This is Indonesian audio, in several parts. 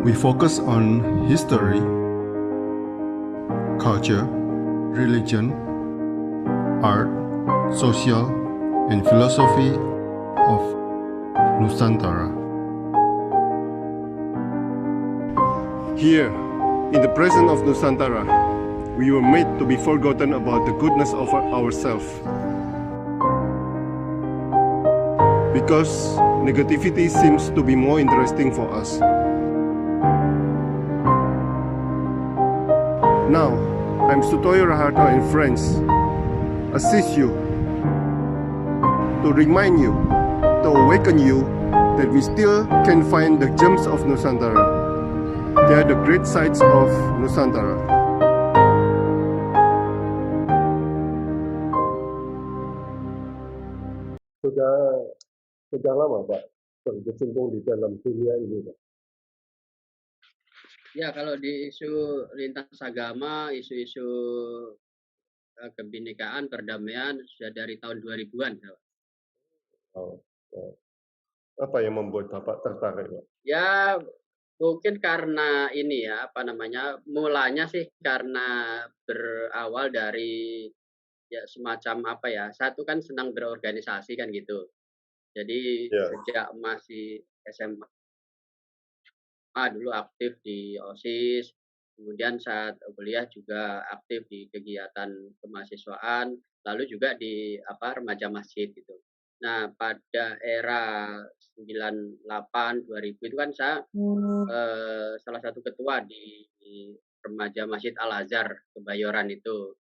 We focus on history, culture, religion, art, social, and philosophy of Nusantara. Here, in the presence of Nusantara, we were made to be forgotten about the goodness of ourselves. Because negativity seems to be more interesting for us. Now, I'm Sutoyo Raharto and friends, assist you, to remind you, to awaken you that we still can find the gems of Nusantara. They are the great sights of Nusantara. Sudah lama Pak berkecimpung di dalam dunia ini Pak? Ya, kalau di isu lintas agama, isu-isu kebinekaan, perdamaian sudah dari tahun 2000-an. Oh. Apa yang membuat Bapak tertarik Pak? Ya, mungkin karena ini ya, mulanya sih karena berawal dari ya semacam apa ya, satu kan senang berorganisasi kan gitu. Jadi sejak masih SMA dulu aktif di OSIS, kemudian saat kuliah juga aktif di kegiatan kemahasiswaan, lalu juga di remaja masjid gitu. Nah, pada era 98 2000 itu kan saya salah satu ketua di remaja Masjid Al-Azhar Kebayoran itu.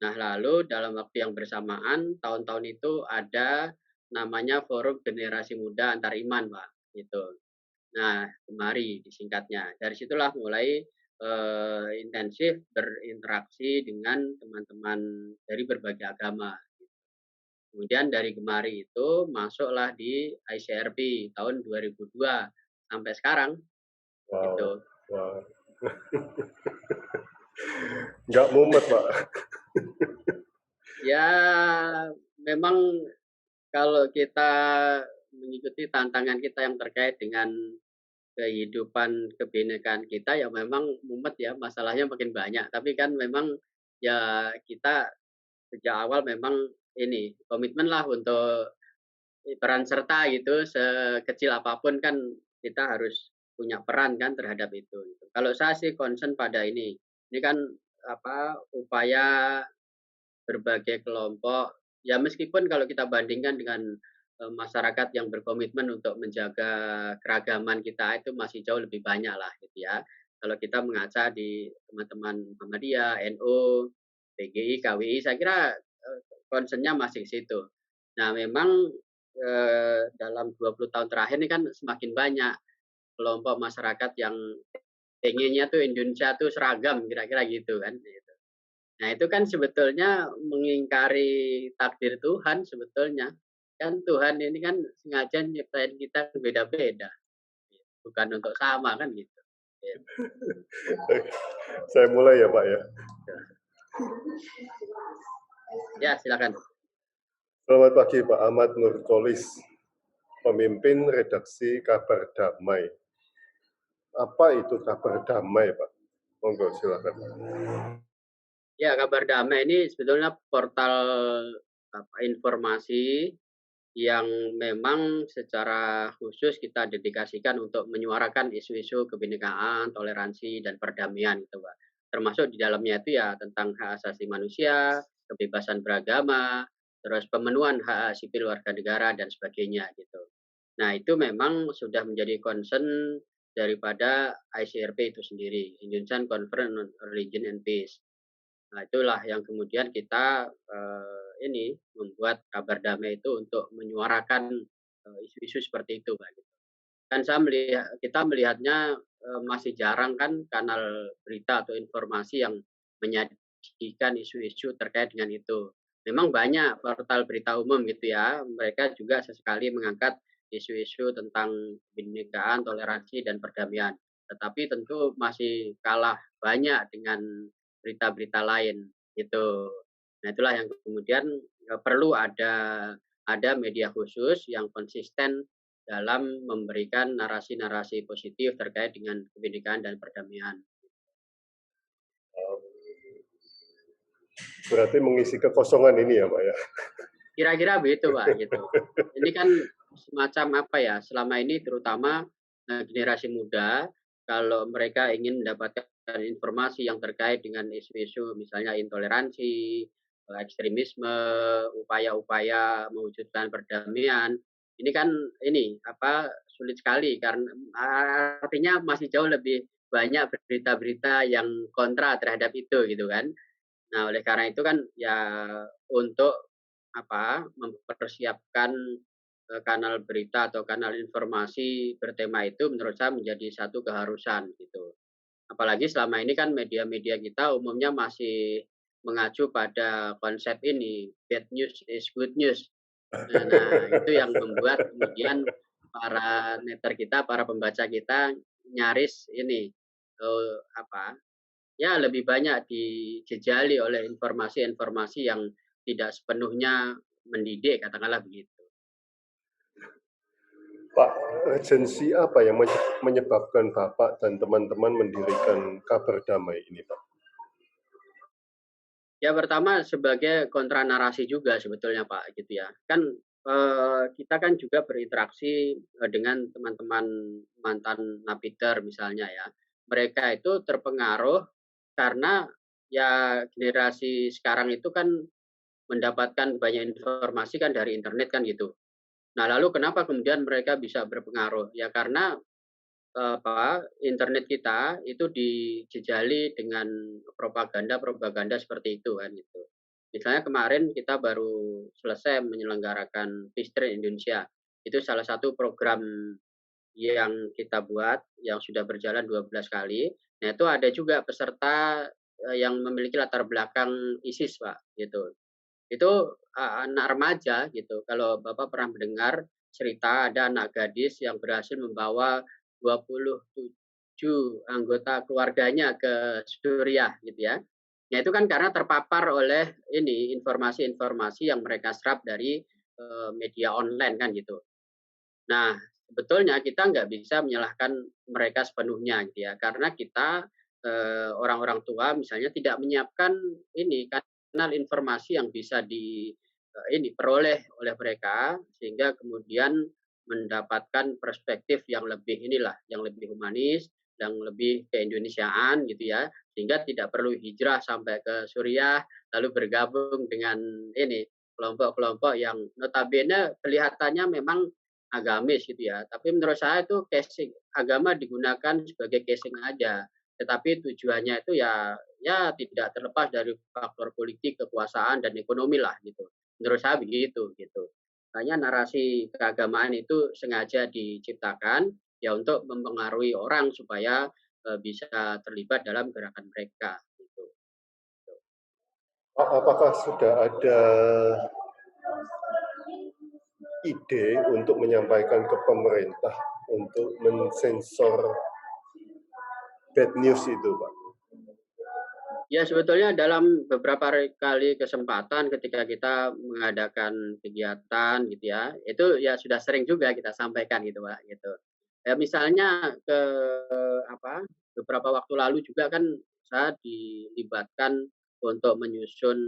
Nah, lalu dalam waktu yang bersamaan tahun-tahun itu ada namanya Forum Generasi Muda Antar Iman, Pak, gitu. Nah, Gemari disingkatnya. Dari situlah mulai intensif berinteraksi dengan teman-teman dari berbagai agama. Kemudian dari Gemari itu masuklah di ICRP tahun 2002 sampai sekarang. Wow. Gitu. Wow. Nggak mumet Pak. Ya, memang kalau kita mengikuti tantangan kita yang terkait dengan kehidupan kebinekaan kita ya memang mumet ya, masalahnya makin banyak. Tapi kan memang ya kita sejak awal memang ini komitmen lah untuk peran serta gitu, sekecil apapun kan kita harus punya peran kan terhadap itu. Gitu. Kalau saya sih concern pada ini kan upaya berbagai kelompok ya meskipun kalau kita bandingkan dengan masyarakat yang berkomitmen untuk menjaga keragaman kita itu masih jauh lebih banyak lah gitu ya. Kalau kita mengaca di teman-teman Muhammadiyah, NU, PGI, KWI, saya kira concernnya masih situ. Nah, memang dalam 20 tahun terakhir ini kan semakin banyak kelompok masyarakat yang pengennya tuh Indonesia tuh seragam kira-kira gitu kan. Nah, itu kan sebetulnya mengingkari takdir Tuhan sebetulnya. Kan Tuhan ini kan sengaja nyiptain kita beda-beda. Bukan untuk sama kan gitu. Ya. Saya mulai ya Pak ya. Ya, silakan. Selamat pagi Pak Ahmad Nurkolis, pemimpin redaksi Kabar Damai. Apa itu Kabar Damai Pak? Monggo silakan. Ya, Kabar Damai ini sebetulnya portal informasi yang memang secara khusus kita dedikasikan untuk menyuarakan isu-isu kebinekaan, toleransi, dan perdamaian gitu, Pak. Termasuk di dalamnya itu ya tentang hak asasi manusia, kebebasan beragama, terus pemenuhan hak sipil warga negara dan sebagainya gitu. Nah, itu memang sudah menjadi concern daripada ICRP itu sendiri, Indonesian Conference on Religion and Peace. Nah, itulah yang kemudian kita ini membuat Kabar Damai itu untuk menyuarakan isu-isu seperti itu, Pak. Kan kita melihatnya masih jarang kan kanal berita atau informasi yang menyajikan isu-isu terkait dengan itu. Memang banyak portal berita umum gitu ya, mereka juga sesekali mengangkat isu-isu tentang kebinekaan, toleransi, dan perdamaian. Tetapi tentu masih kalah banyak dengan berita-berita lain gitu. Nah, itulah yang kemudian perlu ada media khusus yang konsisten dalam memberikan narasi-narasi positif terkait dengan kebinekaan dan perdamaian. Berarti mengisi kekosongan ini ya, Pak ya? Kira-kira begitu, Pak, gitu. Ini kan semacam apa ya, selama ini terutama generasi muda, kalau mereka ingin mendapatkan informasi yang terkait dengan isu-isu misalnya intoleransi, ekstremisme, upaya-upaya mewujudkan perdamaian, ini kan ini apa sulit sekali karena artinya masih jauh lebih banyak berita-berita yang kontra terhadap itu gitu kan. Nah, oleh karena itu kan ya untuk apa, mempersiapkan, kanal berita atau kanal informasi bertema itu menurut saya menjadi satu keharusan gitu. Apalagi selama ini kan media-media kita umumnya masih mengacu pada konsep ini, bad news is good news. Nah, itu yang membuat kemudian para netter kita, para pembaca kita nyaris ini, apa, ya lebih banyak dijejali oleh informasi-informasi yang tidak sepenuhnya mendidik, katakanlah begitu. Pak, urgensi apa yang menyebabkan Bapak dan teman-teman mendirikan Kabar Damai ini, Pak? Ya pertama sebagai kontra narasi juga sebetulnya Pak, gitu ya. Kan, kita kan juga berinteraksi, dengan teman-teman mantan napiter misalnya ya. Mereka itu terpengaruh karena ya generasi sekarang itu kan mendapatkan banyak informasi kan dari internet kan gitu. Nah, lalu kenapa kemudian mereka bisa berpengaruh? Ya karena internet kita itu dijejali dengan propaganda-propaganda seperti itu kan gitu. Misalnya kemarin kita baru selesai menyelenggarakan Peace Train Indonesia. Itu salah satu program yang kita buat yang sudah berjalan 12 kali. Nah, itu ada juga peserta yang memiliki latar belakang ISIS, Pak, gitu. Itu, anak remaja gitu, kalau Bapak pernah mendengar cerita ada anak gadis yang berhasil membawa 27 anggota keluarganya ke Suriah gitu ya. Nah itu kan karena terpapar oleh ini, informasi-informasi yang mereka serap dari, media online kan gitu. Nah, sebetulnya kita nggak bisa menyalahkan mereka sepenuhnya gitu ya, karena kita, orang-orang tua misalnya tidak menyiapkan ini, kanal informasi yang bisa ini, peroleh oleh mereka, sehingga kemudian mendapatkan perspektif yang lebih inilah, yang lebih humanis, yang lebih keindonesiaan gitu ya, sehingga tidak perlu hijrah sampai ke Suriah, lalu bergabung dengan ini, kelompok-kelompok yang notabene kelihatannya memang agamis gitu ya. Tapi menurut saya itu casing agama digunakan sebagai casing aja. Tetapi tujuannya itu ya tidak terlepas dari faktor politik, kekuasaan dan ekonomi lah gitu. Menurut saya begitu gitu. Makanya narasi keagamaan itu sengaja diciptakan ya untuk mempengaruhi orang supaya bisa terlibat dalam gerakan mereka gitu. Pak, apakah sudah ada ide untuk menyampaikan ke pemerintah untuk mensensor bad news itu, Pak? Ya sebetulnya dalam beberapa kali kesempatan ketika kita mengadakan kegiatan gitu ya, itu ya sudah sering juga kita sampaikan gitu Pak, gitu. Ya misalnya apa, beberapa waktu lalu juga kan saya dilibatkan untuk menyusun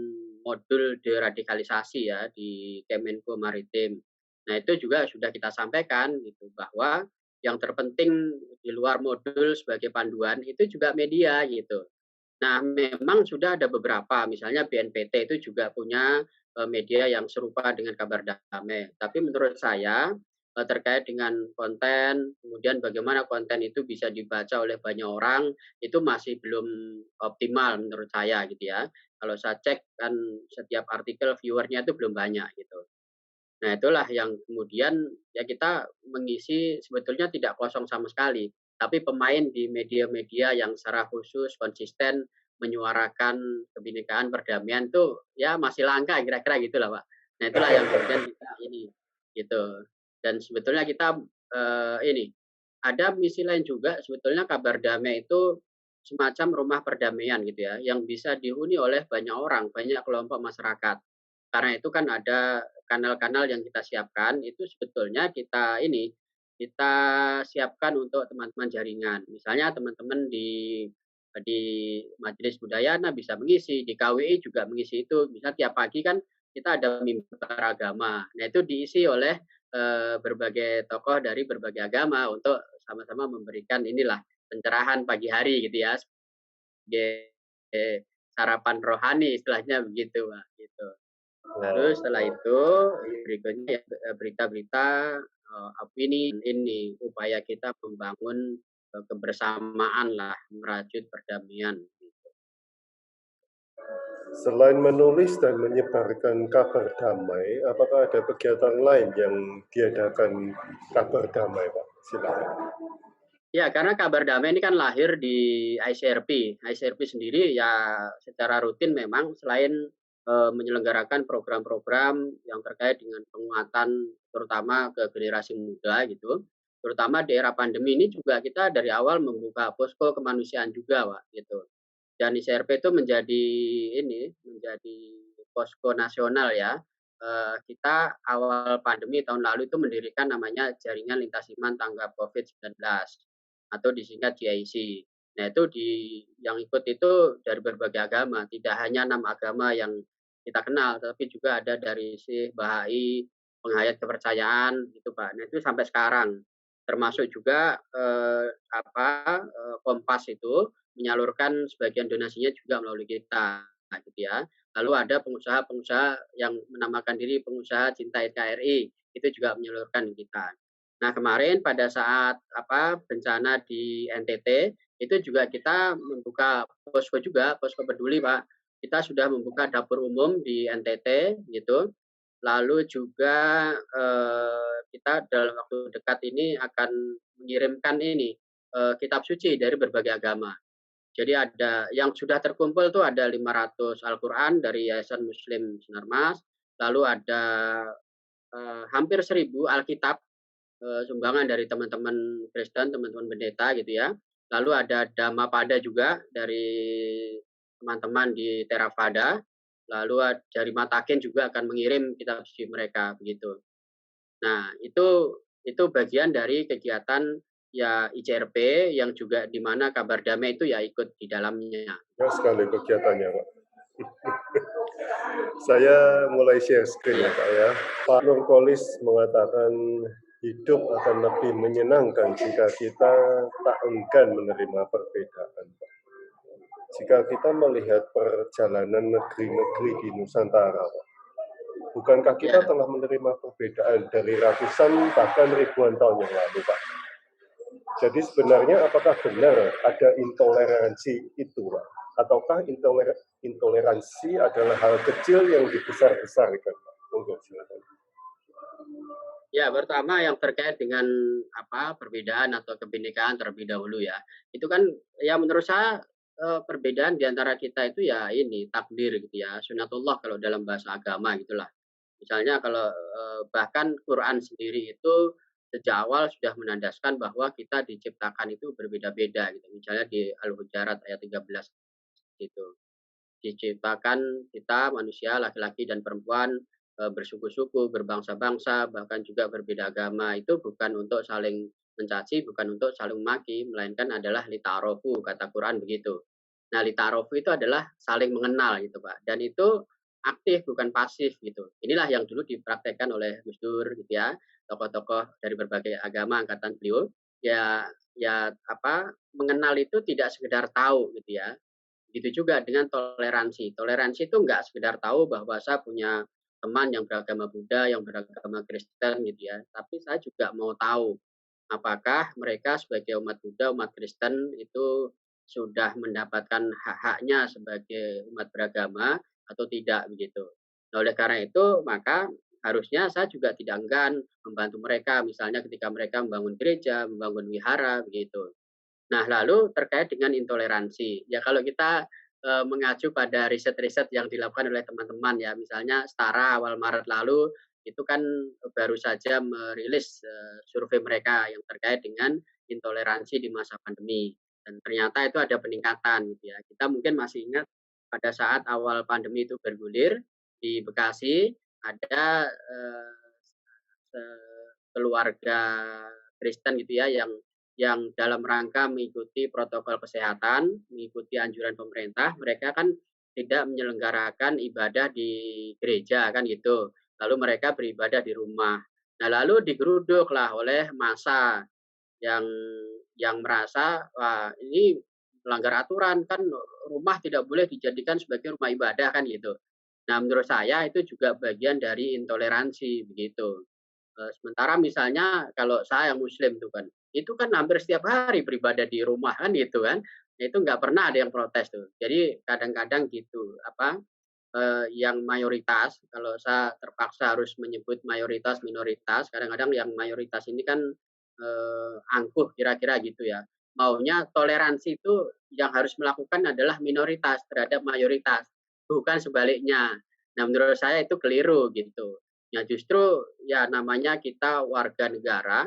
modul deradikalisasi ya di Kemenko Maritim. Nah itu juga sudah kita sampaikan gitu bahwa yang terpenting di luar modul sebagai panduan itu juga media gitu. Nah, memang sudah ada beberapa, misalnya BNPT itu juga punya, media yang serupa dengan Kabar Damai. Tapi menurut saya, terkait dengan konten, kemudian bagaimana konten itu bisa dibaca oleh banyak orang, itu masih belum optimal menurut saya gitu ya. Kalau saya cek kan setiap artikel viewer-nya itu belum banyak gitu. Nah, itulah yang kemudian ya kita mengisi sebetulnya tidak kosong sama sekali, tapi pemain di media-media yang secara khusus konsisten menyuarakan kebinekaan, perdamaian tuh ya masih langka kira-kira gitulah, Pak. Nah, itulah yang kemudian kita ini gitu. Dan sebetulnya kita ini ada misi lain juga sebetulnya Kabar Damai itu semacam rumah perdamaian gitu ya, yang bisa dihuni oleh banyak orang, banyak kelompok masyarakat. Karena itu kan ada kanal-kanal yang kita siapkan itu sebetulnya kita ini kita siapkan untuk teman-teman jaringan. Misalnya teman-teman di Majelis Budaya, nah bisa mengisi, di KWI juga mengisi itu. Misal tiap pagi kan kita ada mimbar agama. Nah itu diisi oleh berbagai tokoh dari berbagai agama untuk sama-sama memberikan inilah pencerahan pagi hari gitu ya, sebagai sarapan rohani istilahnya begitu, Pak, gitu. Lalu Wow. setelah itu berikutnya ya berita-berita ini upaya kita membangun kebersamaan lah, merajut perdamaian. Selain menulis dan menyebarkan kabar damai, apakah ada kegiatan lain yang diadakan kabar damai, Pak? Silakan. Ya, karena kabar damai ini kan lahir di ICRP. ICRP sendiri ya secara rutin memang selain menyelenggarakan program-program yang terkait dengan penguatan terutama ke generasi muda gitu. Terutama di era pandemi ini juga kita dari awal membuka posko kemanusiaan juga, Pak, gitu. Dan ICRP itu menjadi posko nasional ya. Kita awal pandemi tahun lalu itu mendirikan namanya Jaringan Lintas Iman Tanggap COVID-19 atau disingkat JIC. Nah, itu yang ikut itu dari berbagai agama, tidak hanya 6 agama yang kita kenal, tapi juga ada dari Syekh, Bahai, penghayat kepercayaan gitu, Pak. Nah, itu sampai sekarang. Termasuk juga Kompas itu menyalurkan sebagian donasinya juga melalui kita gitu ya. Lalu ada pengusaha-pengusaha yang menamakan diri pengusaha cinta NKRI, itu juga menyalurkan ke kita. Nah, kemarin pada saat bencana di NTT itu juga kita membuka posko juga, posko peduli, Pak. Kita sudah membuka dapur umum di NTT gitu. Lalu juga kita dalam waktu dekat ini akan mengirimkan kitab suci dari berbagai agama. Jadi ada yang sudah terkumpul tuh ada 500 Al-Qur'an dari Yayasan Muslim Sinarmas, lalu ada hampir 1.000 Alkitab sumbangan dari teman-teman Kristen, teman-teman pendeta gitu ya. Lalu ada Dhammapada juga dari teman-teman di Theravada. Lalu dari Matakin juga akan mengirim kitab suci mereka begitu. Nah, itu bagian dari kegiatan ya ICRP yang juga di mana kabar damai itu ya ikut di dalamnya. Banyak sekali kegiatannya, Pak. Saya mulai share screen ya, Pak ya. Pak Nurkolis mengatakan hidup akan lebih menyenangkan jika kita tak enggan menerima perbedaan, Pak. Jika kita melihat perjalanan negeri-negeri di Nusantara, Pak, bukankah kita Ya, telah menerima perbedaan dari ratusan bahkan ribuan tahun yang lalu, Pak? Jadi sebenarnya apakah benar ada intoleransi itu, Pak? Ataukah intoleransi adalah hal kecil yang dibesar-besarkan, Pak? Monggo, silakan. ya pertama yang terkait dengan perbedaan atau kebinekaan terlebih dahulu ya. Itu kan ya menurut saya perbedaan di antara kita itu ya ini takdir gitu ya, sunatullah kalau dalam bahasa agama gitulah. Misalnya kalau bahkan Quran sendiri itu sejak awal sudah menandaskan bahwa kita diciptakan itu berbeda-beda gitu. Misalnya di Al-Hujurat ayat 13 gitu. Diciptakan kita manusia laki-laki dan perempuan bersuku-suku, berbangsa-bangsa, bahkan juga berbeda agama. Itu bukan untuk saling mencaci, bukan untuk saling memaki, melainkan adalah lita'arofu, kata Quran begitu. Nah, lita'arofu itu adalah saling mengenal gitu, Pak. Dan itu aktif bukan pasif gitu. Inilah yang dulu dipraktekkan oleh Gus Dur gitu ya, tokoh-tokoh dari berbagai agama angkatan beliau. Ya mengenal itu tidak sekedar tahu gitu ya, begitu juga dengan toleransi. Toleransi itu enggak sekedar tahu bahwa saya punya teman yang beragama Buddha, yang beragama Kristen gitu ya. Tapi saya juga mau tahu apakah mereka sebagai umat Buddha, umat Kristen itu sudah mendapatkan hak-haknya sebagai umat beragama atau tidak begitu. Nah, oleh karena itu maka harusnya saya juga tidak enggan membantu mereka misalnya ketika mereka membangun gereja, membangun wihara begitu. Nah, lalu terkait dengan intoleransi. Ya kalau kita mengacu pada riset-riset yang dilakukan oleh teman-teman ya, misalnya Setara awal Maret lalu itu kan baru saja merilis survei mereka yang terkait dengan intoleransi di masa pandemi. Dan ternyata itu ada peningkatan gitu ya. Kita mungkin masih ingat pada saat awal pandemi itu bergulir di Bekasi ada keluarga Kristen gitu ya yang dalam rangka mengikuti protokol kesehatan, mengikuti anjuran pemerintah, mereka kan tidak menyelenggarakan ibadah di gereja kan gitu. Lalu mereka beribadah di rumah. Nah, lalu digeruduklah oleh massa yang merasa, wah ini melanggar aturan, kan rumah tidak boleh dijadikan sebagai rumah ibadah kan gitu. Nah, menurut saya itu juga bagian dari intoleransi begitu. Sementara misalnya kalau saya yang muslim tuh kan, itu kan hampir setiap hari beribadah di rumah kan gitu kan. Nah, itu nggak pernah ada yang protes tuh. Jadi kadang-kadang gitu, apa, yang mayoritas, kalau saya terpaksa harus menyebut mayoritas, minoritas, kadang-kadang yang mayoritas ini kan, angkuh kira-kira gitu ya. Maunya toleransi itu yang harus melakukan adalah minoritas terhadap mayoritas, bukan sebaliknya. Nah, menurut saya itu keliru gitu. Ya justru ya namanya kita warga negara,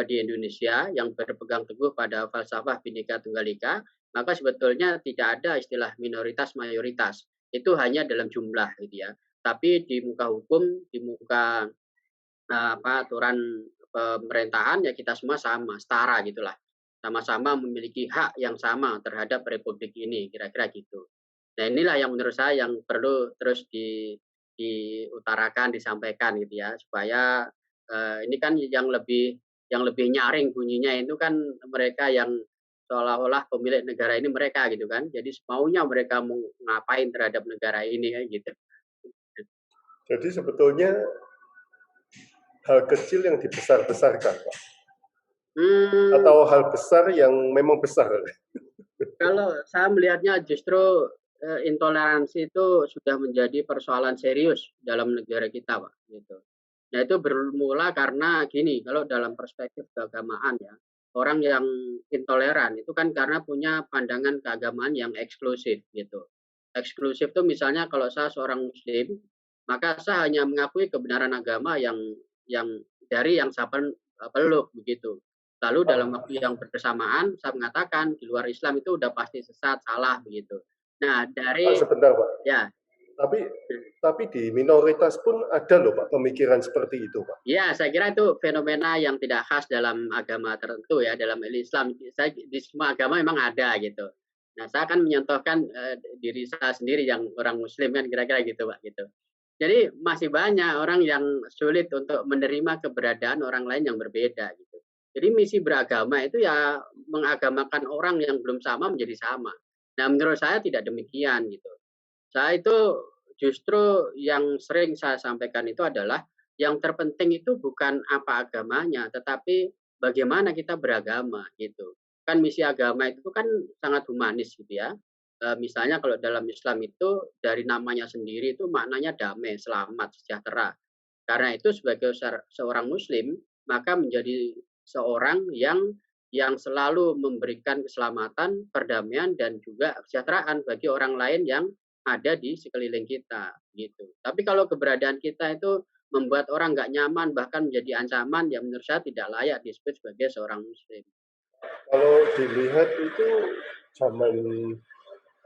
di Indonesia yang berpegang teguh pada falsafah Bhinneka Tunggal Ika, maka sebetulnya tidak ada istilah minoritas mayoritas. Itu hanya dalam jumlah gitu ya. Tapi di muka hukum, di muka aturan pemerintahan ya kita semua sama, setara gitulah. Sama-sama memiliki hak yang sama terhadap republik ini, kira-kira gitu. Nah, inilah yang menurut saya yang perlu terus diutarakan, disampaikan gitu ya, supaya ini kan yang lebih nyaring bunyinya itu kan mereka yang seolah-olah pemilik negara ini mereka gitu kan. Jadi maunya mereka mau ngapain terhadap negara ini kan gitu. Jadi sebetulnya hal kecil yang dibesar-besarkan, Pak. Atau hal besar yang memang besar. Kalau saya melihatnya justru intoleransi itu sudah menjadi persoalan serius dalam negara kita, Pak, gitu. Nah, itu bermula karena gini, kalau dalam perspektif keagamaan ya, orang yang intoleran itu kan karena punya pandangan keagamaan yang eksklusif gitu. Eksklusif itu misalnya kalau saya seorang muslim, maka saya hanya mengakui kebenaran agama yang dari yang saya peluk begitu. Lalu dalam waktu yang bersamaan saya mengatakan di luar Islam itu udah pasti sesat, salah begitu. Nah, Pak, sebentar, Pak. ya, Tapi di minoritas pun ada loh, Pak, pemikiran seperti itu, Pak. ya, saya kira itu fenomena yang tidak khas dalam agama tertentu ya, dalam Islam. Di semua agama memang ada gitu. Nah, saya akan menyontohkan diri saya sendiri yang orang Muslim kan kira-kira gitu, Pak, gitu. Jadi masih banyak orang yang sulit untuk menerima keberadaan orang lain yang berbeda gitu. Jadi misi beragama itu ya mengagamakan orang yang belum sama menjadi sama. Nah, menurut saya tidak demikian gitu. Saya itu justru yang sering saya sampaikan itu adalah yang terpenting itu bukan apa agamanya, tetapi bagaimana kita beragama gitu. Kan misi agama itu kan sangat humanis gitu ya. Misalnya kalau dalam Islam itu dari namanya sendiri itu maknanya damai, selamat, sejahtera. Karena itu sebagai seorang muslim, maka menjadi seorang yang selalu memberikan keselamatan, perdamaian dan juga kesejahteraan bagi orang lain yang ada di sekeliling kita gitu. Tapi kalau keberadaan kita itu membuat orang nggak nyaman bahkan menjadi ancaman, ya menurut saya tidak layak disebut sebagai seorang muslim. Kalau dilihat itu zaman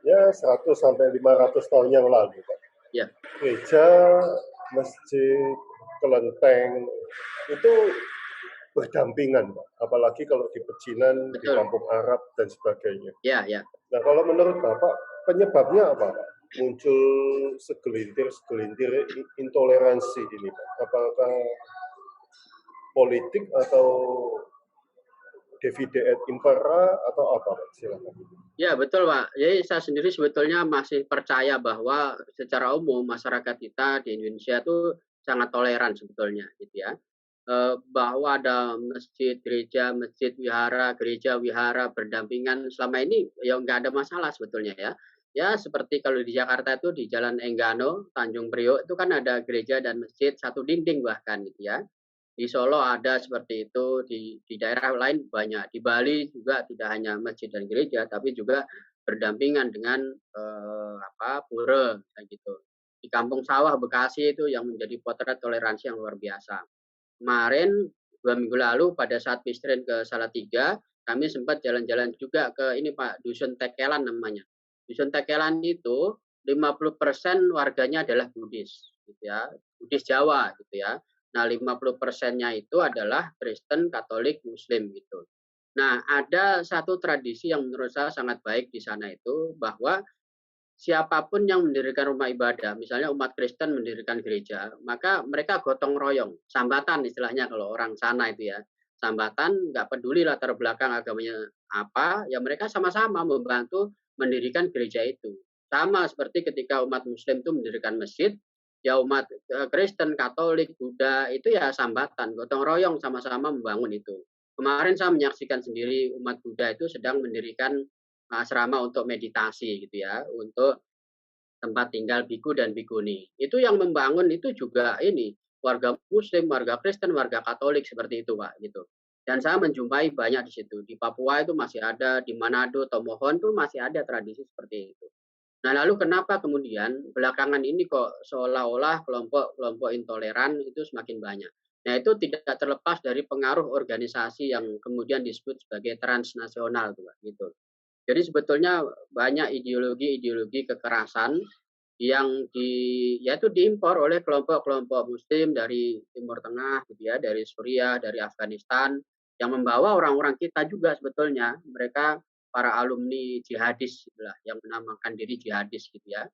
ya 100 sampai 500 tahun yang lalu, Pak. Ya. Gereja, masjid, kelenteng itu berdampingan, Pak. Apalagi kalau di pecinan, di kampung Arab dan sebagainya. Ya, ya. Nah, kalau menurut Bapak, penyebabnya apa, Pak? Muncul segelintir intoleransi ini, Pak. Apakah politik atau divide et impera atau apa, Pak? Silakan. Ya, betul, Pak. Jadi saya sendiri sebetulnya masih percaya bahwa secara umum masyarakat kita di Indonesia itu sangat toleran sebetulnya gitu ya. Bahwa ada masjid, gereja, wihara berdampingan selama ini ya nggak ada masalah sebetulnya ya. Ya seperti kalau di Jakarta itu di Jalan Enggano, Tanjung Priok itu kan ada gereja dan masjid satu dinding bahkan gitu ya. Di Solo ada seperti itu, di daerah lain banyak. Di Bali juga tidak hanya masjid dan gereja, tapi juga berdampingan dengan pura kayak gitu. Di Kampung Sawah Bekasi itu yang menjadi potret toleransi yang luar biasa. Kemarin 2 minggu lalu pada saat Pistren ke Salatiga, kami sempat jalan-jalan juga ke ini Pak, Dusun Tekelan namanya. Dusun Tekelan itu 50% warganya adalah Buddhis gitu ya, Buddhis Jawa gitu ya. Nah, 50%-nya itu adalah Kristen, Katolik, Muslim gitu. Nah, ada satu tradisi yang menurut saya sangat baik di sana itu bahwa siapapun yang mendirikan rumah ibadah, misalnya umat Kristen mendirikan gereja, maka mereka gotong royong, sambatan istilahnya kalau orang sana itu ya. Sambatan, nggak peduli latar belakang agamanya apa, ya mereka sama-sama membantu mendirikan gereja itu. Sama seperti ketika umat Muslim itu mendirikan masjid, ya umat Kristen, Katolik, Buddha itu ya sambatan, gotong royong sama-sama membangun itu. Kemarin saya menyaksikan sendiri umat Buddha itu sedang mendirikan asrama untuk meditasi gitu ya, untuk tempat tinggal biku dan bikuni. Itu yang membangun itu juga ini, warga Muslim, warga Kristen, warga Katolik seperti itu, Pak, gitu. Dan saya menjumpai banyak di situ. Di Papua itu masih ada, di Manado, Tomohon itu masih ada tradisi seperti itu. Nah, lalu kenapa kemudian belakangan ini kok seolah-olah kelompok-kelompok intoleran itu semakin banyak. Nah, itu tidak terlepas dari pengaruh organisasi yang kemudian disebut sebagai transnasional tuh, Pak, gitu. Jadi sebetulnya banyak ideologi-ideologi kekerasan yang yaitu diimpor oleh kelompok-kelompok Muslim dari Timur Tengah, gitu ya, dari Suriah, dari Afghanistan, yang membawa orang-orang kita juga sebetulnya mereka para alumni jihadis, gitulah, yang menamakan diri jihadis, gitu ya.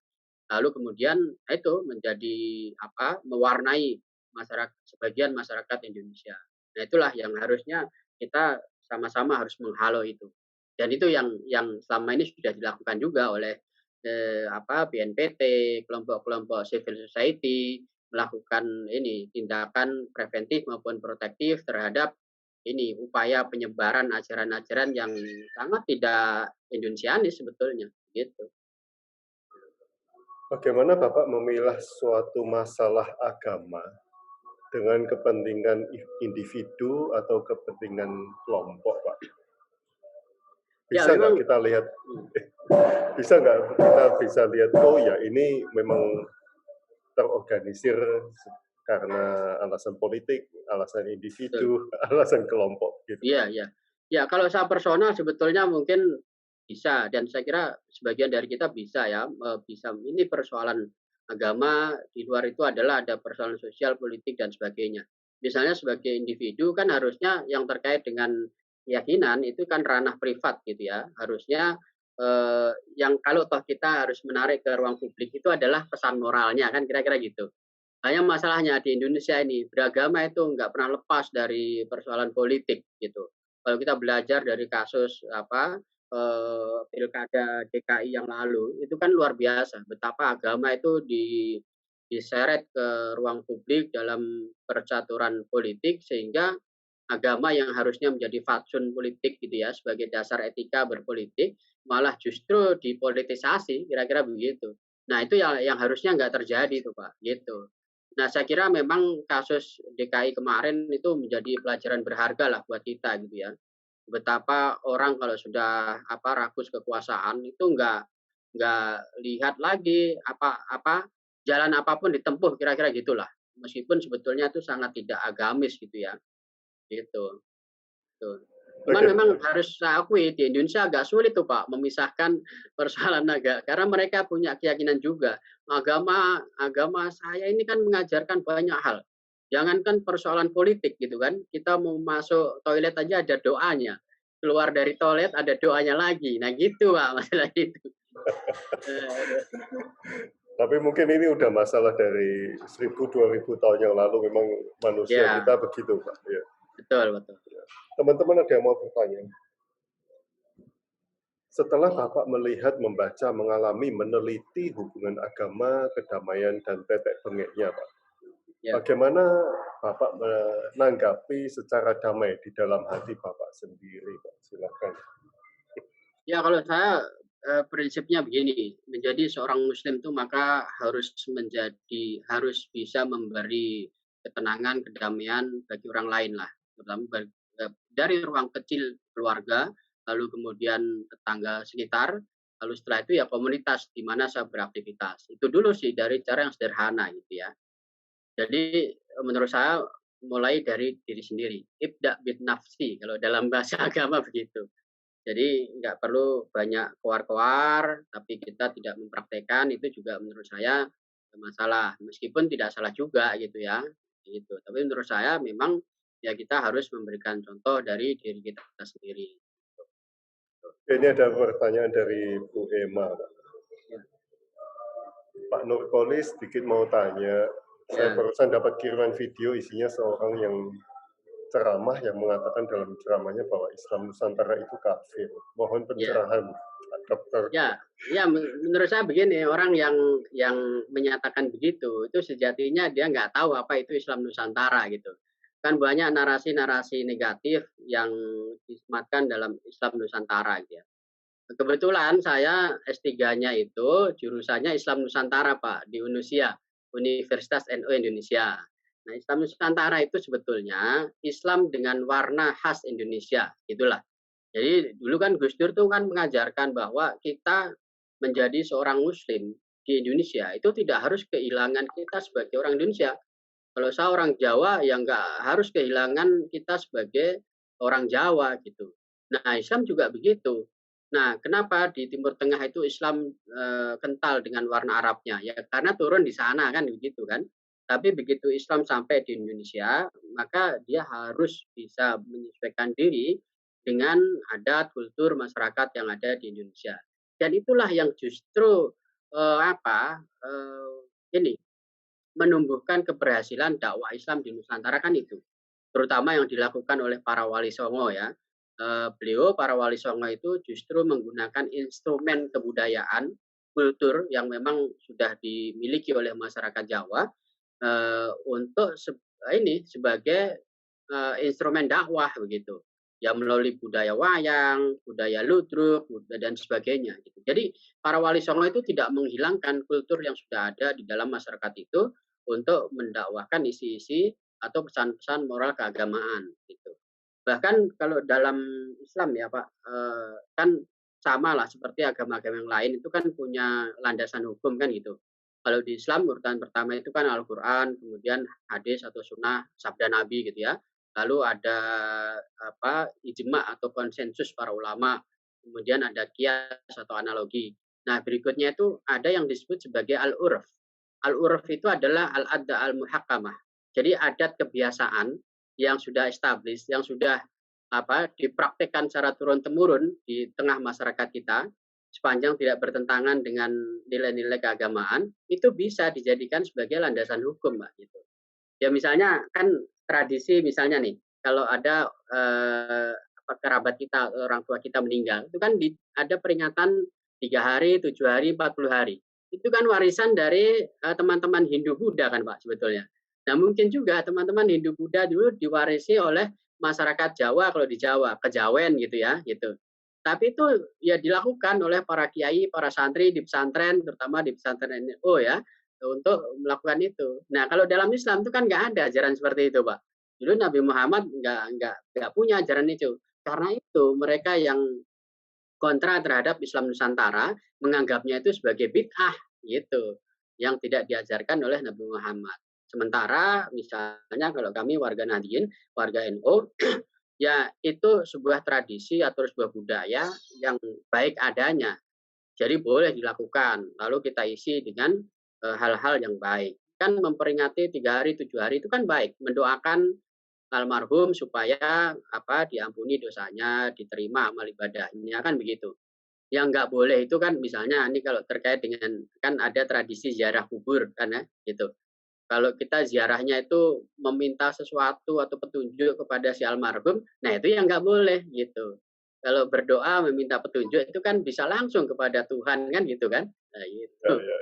Lalu kemudian itu menjadi apa? Mewarnai masyarakat sebagian masyarakat Indonesia. Nah itulah yang harusnya kita sama-sama harus menghalau itu. Dan itu yang selama ini sudah dilakukan juga oleh BNPT, kelompok-kelompok civil society melakukan ini tindakan preventif maupun protektif terhadap ini upaya penyebaran ajaran-ajaran yang sangat tidak Indonesianis sebetulnya gitu. Bagaimana Bapak memilah suatu masalah agama dengan kepentingan individu atau kepentingan kelompok, Pak? Ya Bisa nggak memang kita lihat, bisa nggak kita bisa lihat, oh ya ini memang terorganisir karena alasan politik, alasan betul. individu, alasan kelompok gitu, Iya Pak. iya. Ya kalau saya personal sebetulnya mungkin bisa dan saya kira sebagian dari kita bisa ya, bisa ini persoalan agama, di luar itu adalah ada persoalan sosial, politik dan sebagainya. Misalnya sebagai individu kan harusnya yang terkait dengan keyakinan itu kan ranah privat gitu ya. Harusnya, yang kalau toh kita harus menarik ke ruang publik itu adalah pesan moralnya kan kira-kira gitu. Hanya masalahnya di Indonesia ini, beragama itu nggak pernah lepas dari persoalan politik gitu. Kalau kita belajar dari kasus apa, pilkada DKI yang lalu, itu kan luar biasa betapa agama itu diseret ke ruang publik dalam percaturan politik sehingga agama yang harusnya menjadi fatsun politik gitu ya, sebagai dasar etika berpolitik, malah justru dipolitisasi, kira-kira begitu. Nah, itu yang harusnya nggak terjadi tuh, Pak, gitu. Nah, saya kira memang kasus DKI kemarin itu menjadi pelajaran berharga lah buat kita gitu ya. Betapa orang kalau sudah apa rakus kekuasaan itu nggak lihat lagi apa jalan apapun ditempuh kira-kira gitulah. Meskipun sebetulnya itu sangat tidak agamis gitu ya. Gitu, tuh. Cuman Oke, memang harus saya akui di Indonesia agak sulit tuh Pak memisahkan persoalan karena mereka punya keyakinan juga. Agama agama saya ini kan mengajarkan banyak hal. Jangankan persoalan politik gitu kan, kita mau masuk toilet aja ada doanya. Keluar dari toilet ada doanya lagi. Nah gitu Pak masalah itu. tapi mungkin ini udah masalah dari 1000-2000 tahun yang lalu, memang manusia Ya, kita begitu, Pak. Ya. betul betul. Teman-teman ada yang mau bertanya? Setelah Bapak melihat, membaca, mengalami, meneliti hubungan agama, kedamaian, dan tetek bengeknya, Pak, Ya. bagaimana Bapak menanggapi secara damai di dalam hati Bapak sendiri, Pak? Silakan. Ya kalau saya, prinsipnya begini, menjadi seorang muslim itu maka harus bisa memberi ketenangan, kedamaian bagi orang lain lah, terutama dari ruang kecil keluarga, lalu kemudian tetangga sekitar, lalu setelah itu ya komunitas di mana saya beraktivitas. Itu dulu sih dari cara yang sederhana gitu ya. Jadi, menurut saya mulai dari diri sendiri, ibda' bin nafsi kalau dalam bahasa agama begitu. Jadi nggak perlu banyak keluar-keluar, tapi kita tidak mempraktekkan itu juga menurut saya masalah. Meskipun tidak salah juga gitu ya. gitu. Tapi menurut saya memang ya kita harus memberikan contoh dari diri kita sendiri. Ini ada pertanyaan dari Bu Emma. Ya. Pak Nurkoli sedikit mau tanya. Saya Ya. barusan dapat kiriman video isinya seorang yang ceramah yang mengatakan dalam ceramahnya bahwa Islam Nusantara itu kafir. Mohon pencerahan, Dokter. Ya, ya menurut saya begini, orang yang menyatakan begitu itu sejatinya dia nggak tahu apa itu Islam Nusantara gitu. Kan banyak narasi-narasi negatif yang disematkan dalam Islam Nusantara gitu ya. Kebetulan saya S3-nya itu jurusannya Islam Nusantara, Pak, di UNUSIA, Universitas NU Indonesia. Nah, Islam Nusantara itu sebetulnya Islam dengan warna khas Indonesia, gitulah. Jadi dulu kan Gus Dur tuh kan mengajarkan bahwa kita menjadi seorang Muslim di Indonesia itu tidak harus kehilangan kita sebagai orang Indonesia. Kalau saya orang Jawa ya nggak harus kehilangan kita sebagai orang Jawa gitu. Nah Islam juga begitu. Nah kenapa di Timur Tengah itu Islam kental dengan warna Arabnya? Ya karena turun di sana kan begitu kan. Tapi begitu Islam sampai di Indonesia, maka dia harus bisa menyesuaikan diri dengan adat, kultur, masyarakat yang ada di Indonesia. Dan itulah yang justru ini menumbuhkan keberhasilan dakwah Islam di Nusantara kan itu. Terutama yang dilakukan oleh para wali songo ya. Beliau para wali songo itu justru menggunakan instrumen kebudayaan, kultur yang memang sudah dimiliki oleh masyarakat Jawa untuk ini sebagai instrumen dakwah begitu. Ya melalui budaya wayang, budaya ludruk, dan sebagainya. Gitu. Jadi para wali songo itu tidak menghilangkan kultur yang sudah ada di dalam masyarakat itu untuk mendakwahkan isi-isi atau pesan-pesan moral keagamaan. Gitu. Bahkan kalau dalam Islam ya Pak, kan sama lah seperti agama-agama yang lain itu kan punya landasan hukum kan gitu. Kalau di Islam urutan pertama itu kan Al-Quran, kemudian hadis atau sunnah sabda Nabi gitu ya. Lalu ada ijma atau konsensus para ulama, kemudian ada kias atau analogi. Nah berikutnya itu ada yang disebut sebagai al-urf. Al-urf itu adalah al-adda al-muhakkamah. Jadi adat kebiasaan yang sudah established, yang sudah dipraktekkan secara turun-temurun di tengah masyarakat kita, sepanjang tidak bertentangan dengan nilai-nilai keagamaan, itu bisa dijadikan sebagai landasan hukum, Mbak. Gitu. Ya misalnya kan tradisi misalnya nih, kalau ada kerabat kita, orang tua kita meninggal, itu kan ada peringatan 3 hari, 7 hari, 40 hari. Itu kan warisan dari teman-teman Hindu Buddha kan Pak sebetulnya. Nah mungkin juga teman-teman Hindu Buddha dulu diwarisi oleh masyarakat Jawa, kalau di Jawa, kejawen gitu ya, gitu. Tapi itu ya dilakukan oleh para kiai, para santri di pesantren, terutama di pesantren NU ya, untuk melakukan itu. Nah, kalau dalam Islam itu kan nggak ada ajaran seperti itu, Pak. Dulu Nabi Muhammad nggak punya ajaran itu. Karena itu mereka yang kontra terhadap Islam Nusantara menganggapnya itu sebagai bid'ah gitu, yang tidak diajarkan oleh Nabi Muhammad. Sementara misalnya kalau kami warga Nahdien, warga NU, ya itu sebuah tradisi atau sebuah budaya yang baik adanya. Jadi boleh dilakukan. Lalu kita isi dengan hal-hal yang baik. Kan memperingati 3 hari, 7 hari itu kan baik. Mendoakan almarhum supaya diampuni dosanya, diterima amal ibadahnya kan begitu. Yang nggak boleh itu kan misalnya ini kalau terkait dengan kan ada tradisi ziarah kubur kan ya gitu. Kalau kita ziarahnya itu meminta sesuatu atau petunjuk kepada si almarhum, nah itu yang nggak boleh gitu. Kalau berdoa meminta petunjuk itu kan bisa langsung kepada Tuhan kan gitu kan. Nah, gitu. Ya.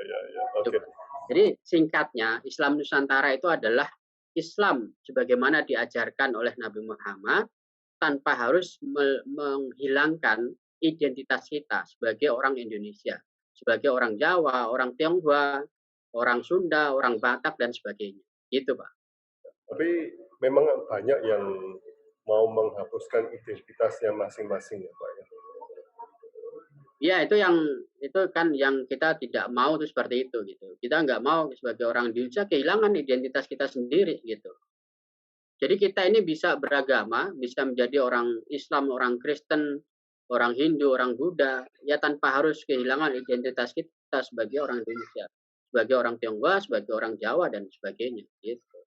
Okay. Jadi singkatnya Islam Nusantara itu adalah Islam sebagaimana diajarkan oleh Nabi Muhammad tanpa harus menghilangkan identitas kita sebagai orang Indonesia, sebagai orang Jawa, orang Tionghoa, orang Sunda, orang Batak dan sebagainya. Gitu, Pak. Tapi memang banyak yang mau menghapuskan identitasnya masing-masing ya, Pak ya. Ya itu kan yang kita tidak mau itu seperti itu gitu. Kita nggak mau sebagai orang Indonesia kehilangan identitas kita sendiri gitu. Jadi kita ini bisa beragama, bisa menjadi orang Islam, orang Kristen, orang Hindu, orang Buddha, ya tanpa harus kehilangan identitas kita sebagai orang Indonesia, sebagai orang Tionghoa, sebagai orang Jawa dan sebagainya gitu.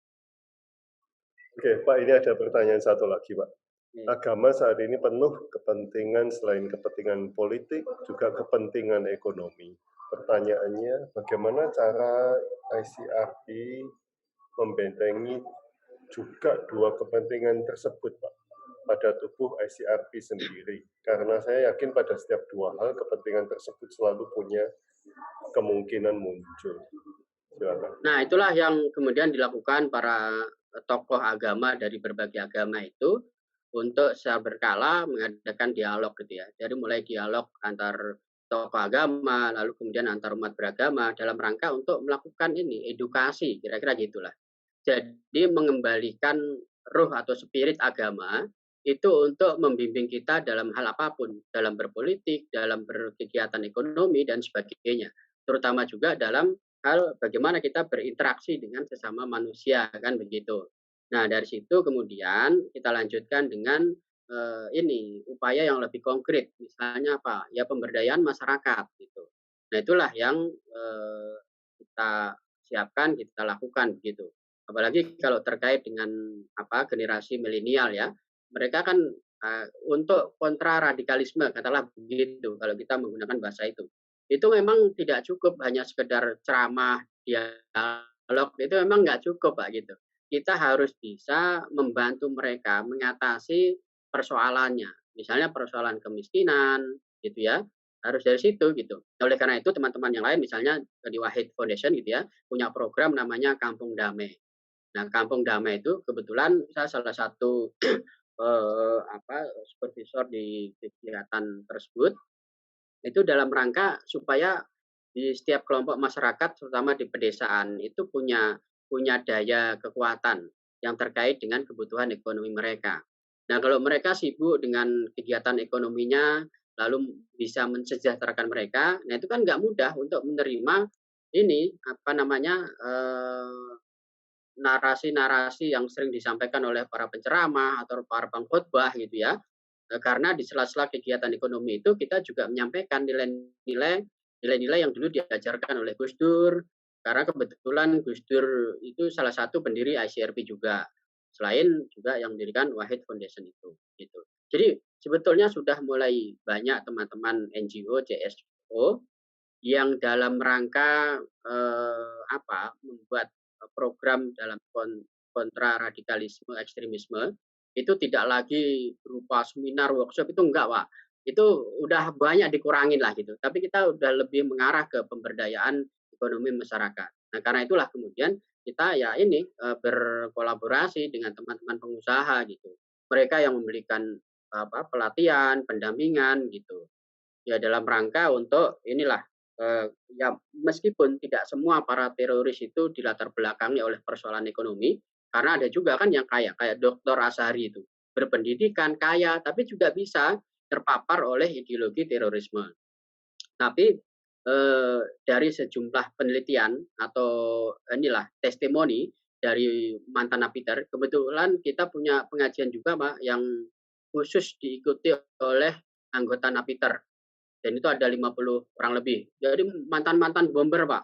Oke, Pak, ini ada pertanyaan satu lagi, Pak. Oke. Agama saat ini penuh kepentingan selain kepentingan politik, juga kepentingan ekonomi. Pertanyaannya, bagaimana cara ICRP membentengi juga dua kepentingan tersebut, Pak, pada tubuh ICRP sendiri? Karena saya yakin pada setiap dua hal, kepentingan tersebut selalu punya kemungkinan muncul. Silakan. Nah, itulah yang kemudian dilakukan para tokoh agama dari berbagai agama itu untuk secara berkala mengadakan dialog gitu ya. Jadi mulai dialog antar tokoh agama, lalu kemudian antar umat beragama dalam rangka untuk melakukan ini edukasi, kira-kira gitulah. Jadi mengembalikan ruh atau spirit agama itu untuk membimbing kita dalam hal apapun, dalam berpolitik, dalam berkegiatan ekonomi dan sebagainya. Terutama juga dalam hal bagaimana kita berinteraksi dengan sesama manusia kan begitu. Nah, dari situ kemudian kita lanjutkan dengan ini upaya yang lebih konkret. Misalnya apa? Ya pemberdayaan masyarakat gitu. Nah, itulah yang kita siapkan, kita lakukan begitu. Apalagi kalau terkait dengan apa generasi milenial ya. Mereka kan untuk kontra radikalisme katakanlah begitu kalau kita menggunakan bahasa itu. Itu memang tidak cukup hanya sekedar ceramah, dialog, itu memang nggak cukup, Pak, gitu. Kita harus bisa membantu mereka mengatasi persoalannya. Misalnya persoalan kemiskinan, gitu ya, harus dari situ, gitu. Oleh karena itu teman-teman yang lain misalnya di Wahid Foundation gitu ya, punya program namanya Kampung Damai. Nah, Kampung Damai itu kebetulan saya salah satu, supervisor di kegiatan tersebut. Itu dalam rangka supaya di setiap kelompok masyarakat terutama di pedesaan itu punya punya daya kekuatan yang terkait dengan kebutuhan ekonomi mereka. Nah, kalau mereka sibuk dengan kegiatan ekonominya, lalu bisa mensejahterakan mereka, nah itu kan nggak mudah untuk menerima ini, apa namanya, narasi-narasi yang sering disampaikan oleh para penceramah atau para pengkhotbah gitu ya. Karena di sela-sela kegiatan ekonomi itu kita juga menyampaikan nilai-nilai yang dulu diajarkan oleh Gus Dur, karena kebetulan Gus Dur itu salah satu pendiri ICRP juga, selain juga yang mendirikan Wahid Foundation itu, gitu. Jadi sebetulnya sudah mulai banyak teman-teman NGO, CSO yang dalam rangka, membuat, program dalam kontra radikalisme, ekstremisme, itu tidak lagi berupa seminar, workshop itu enggak, Pak. Itu udah banyak dikurangin lah gitu, tapi kita udah lebih mengarah ke pemberdayaan ekonomi masyarakat. Nah, karena itulah kemudian kita ya ini, berkolaborasi dengan teman-teman pengusaha gitu. Mereka yang memberikan, pelatihan, pendampingan gitu. Ya dalam rangka untuk inilah, ya meskipun tidak semua para teroris itu dilatar belakangi oleh persoalan ekonomi, karena ada juga kan yang kaya, kayak Dr. Azhari itu, berpendidikan, kaya, tapi juga bisa terpapar oleh ideologi terorisme. Tapi, dari sejumlah penelitian atau inilah testimoni dari mantan napiter, kebetulan kita punya pengajian juga, Pak, yang khusus diikuti oleh anggota napiter. Dan itu ada 50 orang lebih. Jadi mantan-mantan bomber, Pak,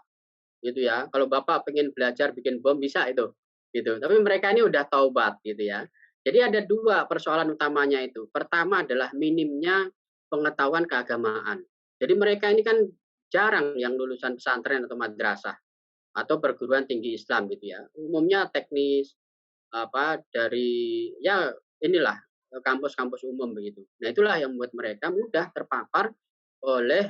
gitu ya. Kalau Bapak pengen belajar bikin bom bisa itu, gitu. Tapi mereka ini udah taubat gitu ya. Jadi ada 2 persoalan utamanya itu. Pertama adalah minimnya pengetahuan keagamaan. Jadi mereka ini kan jarang yang lulusan pesantren atau madrasah atau perguruan tinggi Islam gitu ya. Umumnya teknis, dari ya inilah, kampus-kampus umum begitu. Nah itulah yang membuat mereka mudah terpapar oleh,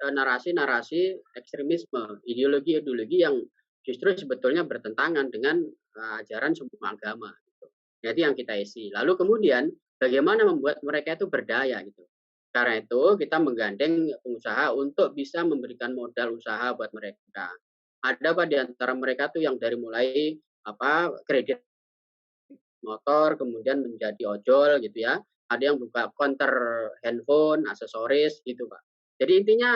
narasi-narasi ekstremisme, ideologi-ideologi yang justru sebetulnya bertentangan dengan, ajaran semua agama gitu. Nah itu yang kita isi. Lalu kemudian bagaimana membuat mereka itu berdaya gitu. Karena itu kita menggandeng pengusaha untuk bisa memberikan modal usaha buat mereka. Ada Pak di antara mereka tuh yang dari mulai kredit motor, kemudian menjadi ojol gitu ya. Ada yang buka counter handphone, aksesoris gitu, Pak. Jadi intinya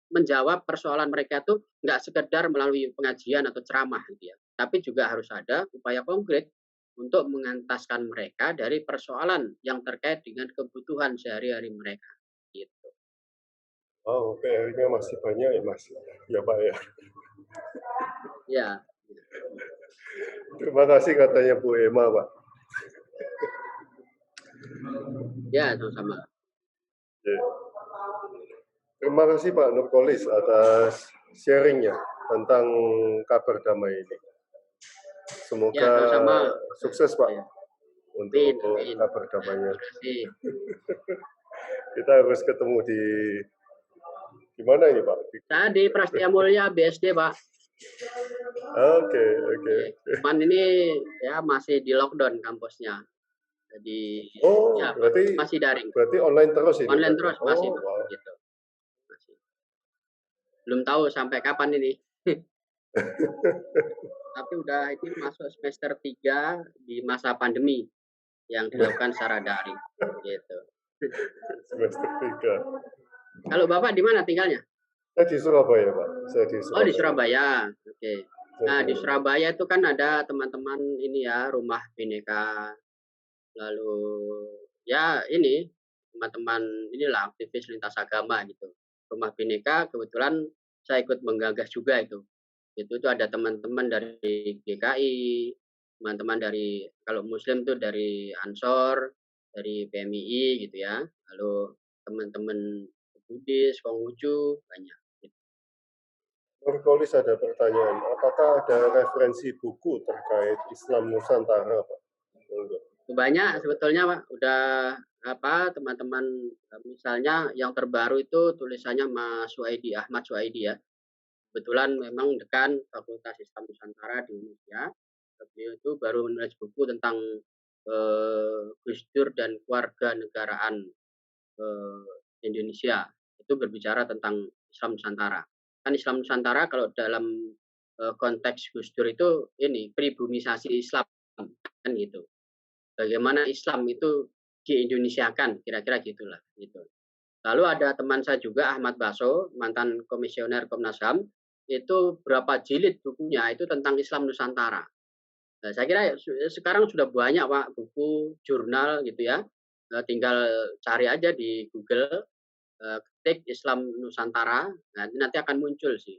menjawab persoalan mereka tuh nggak sekedar melalui pengajian atau ceramah gitu ya, tapi juga harus ada upaya konkret untuk mengentaskan mereka dari persoalan yang terkait dengan kebutuhan sehari-hari mereka, gitu. Oh, PR-nya masih banyak ya, Mas. Ya, Pak ya. Ya, Terima kasih katanya Bu Emma, Pak. Ya, sama-sama. Ya. Terima kasih Pak Nurkolis atas sharingnya tentang kabar damai ini. Ya, Semoga sama-sama. sukses Pak Ya. untuk Amin, amin. kabar damainya. Terima kasih. Kita harus ketemu di mana ini Pak? Saya di Prastia Mulia BSD, Pak. Oke. Cuman ini ya masih di lockdown kampusnya. Jadi Oh, ya berarti masih daring. Berarti online terus ini? Online Pak? terus masih, Pak. Wow. Gitu. Masih. Belum tahu sampai kapan ini. Tapi udah ini masuk semester 3 di masa pandemi yang dilakukan secara daring. Gitu. Semester 3. Kalau Bapak di mana tinggalnya? Saya di Surabaya, Pak. Oh, di Surabaya. Oke. Nah, di Surabaya itu kan ada teman-teman ini ya, Rumah Bhinneka. Lalu ya ini teman-teman inilah aktivis lintas agama gitu. Rumah Bhinneka kebetulan saya ikut menggagas juga itu. Itu tuh ada teman-teman dari GKI, teman-teman dari kalau Muslim tuh dari Ansor, dari PMII gitu ya. Lalu teman-teman Buddhis, Konghucu banyak. Nurkolis ada pertanyaan. Apakah ada referensi buku terkait Islam Nusantara, Pak? Banyak sebetulnya Pak, udah apa teman-teman misalnya yang terbaru itu tulisannya Mas Suaidi, Ahmad Suaidi ya. Kebetulan memang dekan Fakultas Islam Nusantara di Indonesia. Beliau itu baru menulis buku tentang Gus Dur dan keluarga negaraan Indonesia. Itu berbicara tentang Islam Nusantara. Kan Islam Nusantara kalau dalam konteks Gus Dur itu ini pribumisasi Islam kan gitu. Bagaimana Islam itu di-Indonesiakan, kira-kira gitulah gitu. Lalu ada teman saya juga Ahmad Baso, mantan komisioner Komnas HAM, itu berapa jilid bukunya itu tentang Islam Nusantara. Nah, saya kira sekarang sudah banyak Pak buku, jurnal gitu ya. Tinggal cari aja di Google, ketik Islam Nusantara, nanti akan muncul sih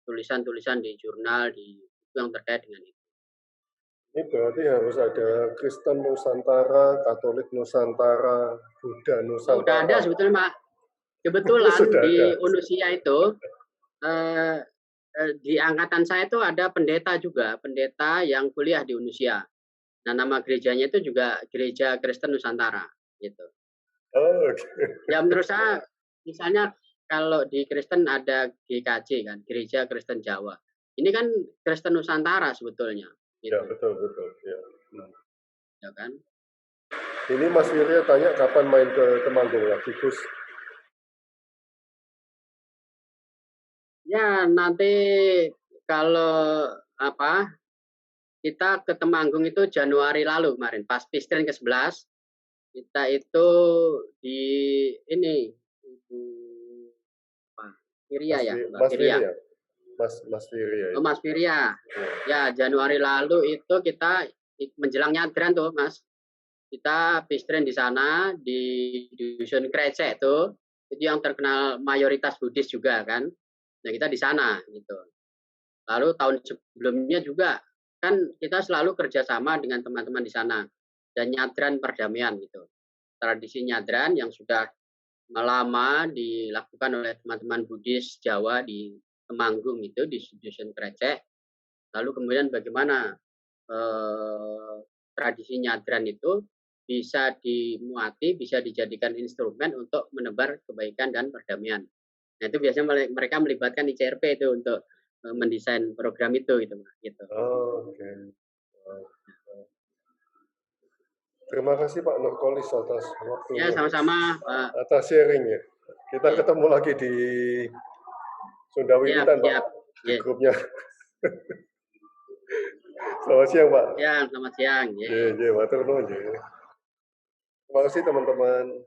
tulisan-tulisan di jurnal, di buku yang terkait dengan itu. Ini berarti harus ada Kristen Nusantara, Katolik Nusantara, Buddha Nusantara. Udah ada sebetulnya Pak. Kebetulan di Unusia itu di angkatan saya itu ada pendeta juga, pendeta yang kuliah di Unusia. Nah, nama gerejanya itu juga Gereja Kristen Nusantara gitu. Oh, okay. Ya menurut saya misalnya kalau di Kristen ada GKJ kan, Gereja Kristen Jawa. Ini kan Kristen Nusantara sebetulnya. Gitu. Ya betul ya. Ya kan. Ini Mas Wirya tanya kapan main ke Temanggung lagi Gus? Ya nanti kalau apa kita ke Temanggung itu Januari lalu kemarin pas Pistren ke-11 kita itu di ini Firia ya, Mas Wirya. Mas Wirya. Oh, Mas Firia. Ya, Januari lalu itu kita menjelang nyadran tuh, Mas. Kita Pistren di sana di Dusun Krecek itu yang terkenal mayoritas Buddhis juga kan. Nah, kita di sana gitu. Lalu tahun sebelumnya juga kan kita selalu kerjasama dengan teman-teman di sana dan nyadran perdamaian gitu. Tradisi nyadran yang sudah lama dilakukan oleh teman-teman Buddhis Jawa di Temanggung itu di Dusun Krecek. Lalu kemudian bagaimana tradisi nyadran itu bisa dimuati, bisa dijadikan instrumen untuk menebar kebaikan dan perdamaian. Nah itu biasanya mereka melibatkan ICRP itu untuk mendesain program itu gitu. Oh, oke. Terima kasih Pak Nurkolis atas waktunya. Ya sama-sama Pak. Atas sharingnya. Kita ketemu lagi di Sunda Wiwitan Pak. Di grupnya. Selamat siang Pak. Ya, selamat siang. Terima kasih teman-teman.